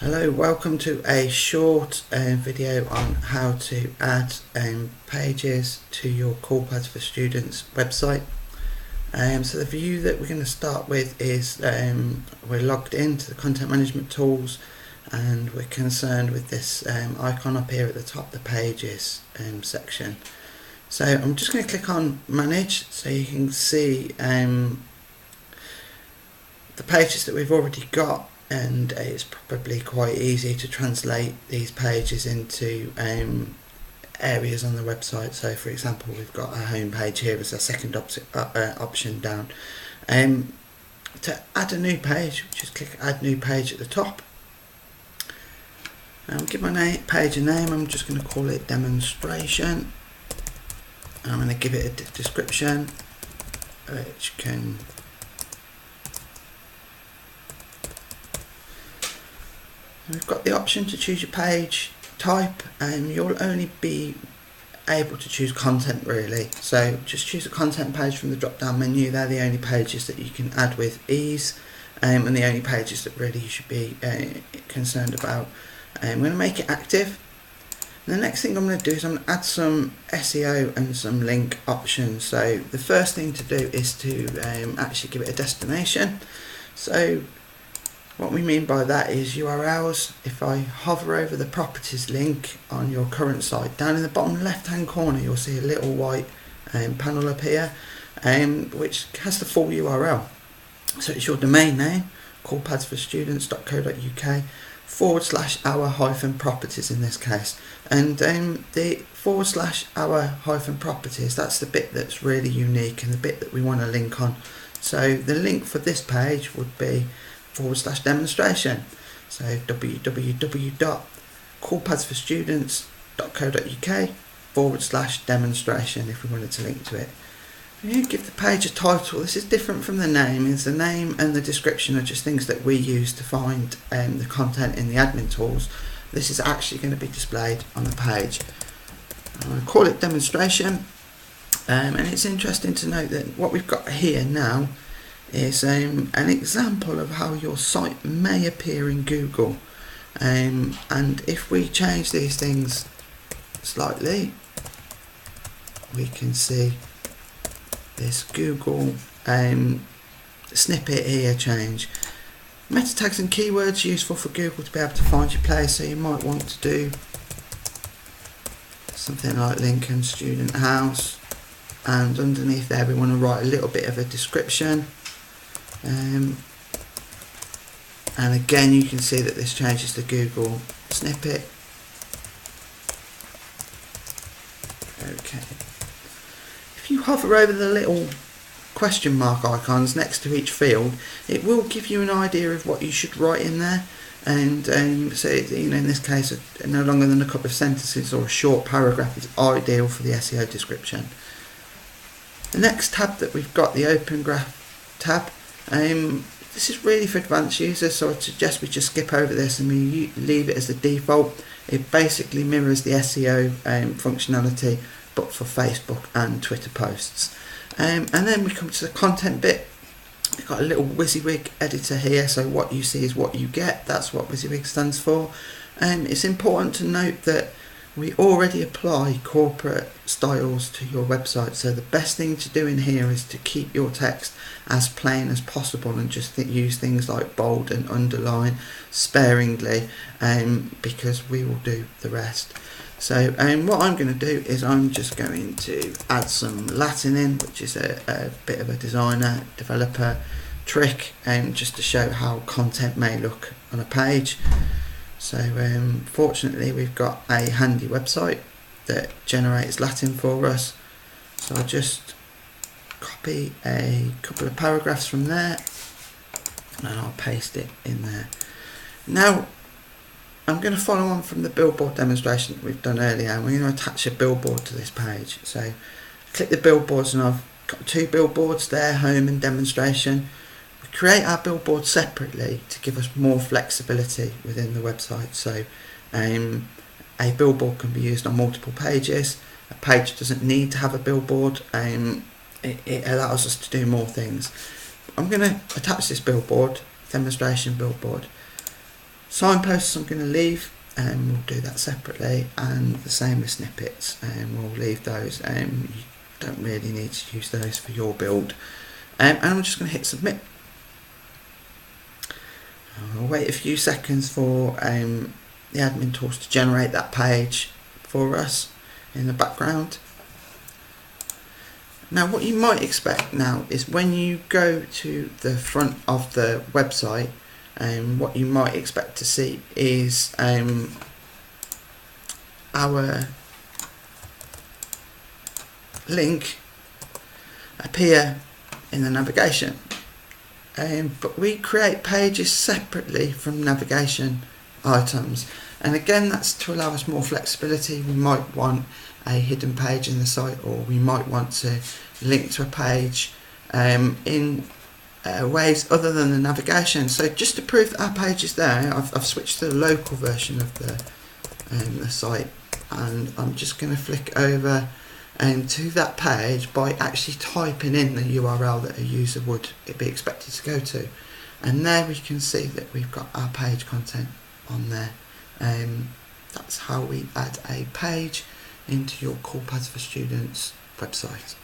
Hello, welcome to a short video on how to add pages to your CoolPads for Students website. So the view that we're going to start with is we're logged into the content management tools and we're concerned with this icon up here at the top, the pages section. So I'm just going to click on manage so you can see the pages that we've already got. And it's probably quite easy to translate these pages into areas on the website. So for example, we've got our home page here as a second option down. To add a new page, just click add new page at the top. Give my page a name. I'm just going to call it demonstration. I'm going to give it a description which can we've got the option to choose your page type, and you'll only be able to choose content really. So just choose a content page from the drop down menu. They're the only pages that you can add with ease, and the only pages that really you should be concerned about. I'm going to make it active. And the next thing I'm going to do is I'm going to add some SEO and some link options. So the first thing to do is to actually give it a destination. So what we mean by that is URLs. If I hover over the properties link on your current site, down in the bottom left hand corner you'll see a little white panel up here which has the full URL. So it's your domain name, coolpadsforstudents.co.uk/our-properties in this case, and the /our-properties, that's the bit that's really unique and the bit that we want to link on. So the link for this page would be /demonstration. So www.coolpadsforstudents.co.uk/demonstration if we wanted to link to it. You give the page a title. This is different from the name, is the name and the description are just things that we use to find the content in the admin tools. This is actually going to be displayed on the page. I'm going to call it demonstration, and it's interesting to note that what we've got here now is an example of how your site may appear in Google, and if we change these things slightly we can see this Google snippet here change. Meta tags and keywords useful for Google to be able to find your place, so you might want to do something like Lincoln Student House, and underneath there we want to write a little bit of a description. And again you can see that this changes the Google snippet. Okay. If you hover over the little question mark icons next to each field, it will give you an idea of what you should write in there. And so in this case, no longer than a couple of sentences or a short paragraph is ideal for the SEO description. The next tab that we've got, the Open Graph tab. This is really for advanced users, so I suggest we just skip over this and we leave it as the default. It basically mirrors the SEO functionality but for Facebook and Twitter posts. And then we come to the content bit. We've got a little WYSIWYG editor here, so what you see is what you get. That's what WYSIWYG stands for. It's important to note that we already apply corporate styles to your website, so the best thing to do in here is to keep your text as plain as possible and just use things like bold and underline sparingly, because we will do the rest. So what I'm going to do is I'm just going to add some Latin in, which is a bit of a designer developer trick, just to show how content may look on a page. So fortunately we've got a handy website that generates Latin for us, so I'll just copy a couple of paragraphs from there and I'll paste it in there. Now I'm going to follow on from the billboard demonstration that we've done earlier, and we're going to attach a billboard to this page. So click the billboards and I've got two billboards there, home and demonstration. Create our billboard separately to give us more flexibility within the website. So a billboard can be used on multiple pages. A page doesn't need to have a billboard, it allows us to do more things. I'm going to attach this billboard, demonstration billboard, Signposts I'm going to leave, and we'll do that separately, and the same with snippets, and we'll leave those. You don't really need to use those for your build. And I'm just going to hit submit. I'll wait a few seconds for the admin tools to generate that page for us in the background. Now what you might expect now is when you go to the front of the website, what you might expect to see is our link appear in the navigation. But we create pages separately from navigation items, and again that's to allow us more flexibility. We might want a hidden page in the site, or we might want to link to a page in ways other than the navigation. So just to prove that our page is there, I've switched to the local version of the site, and I'm just going to flick over to that page by actually typing in the URL that a user would be expected to go to, and there we can see that we've got our page content on there. That's how we add a page into your CoolPads for Students website.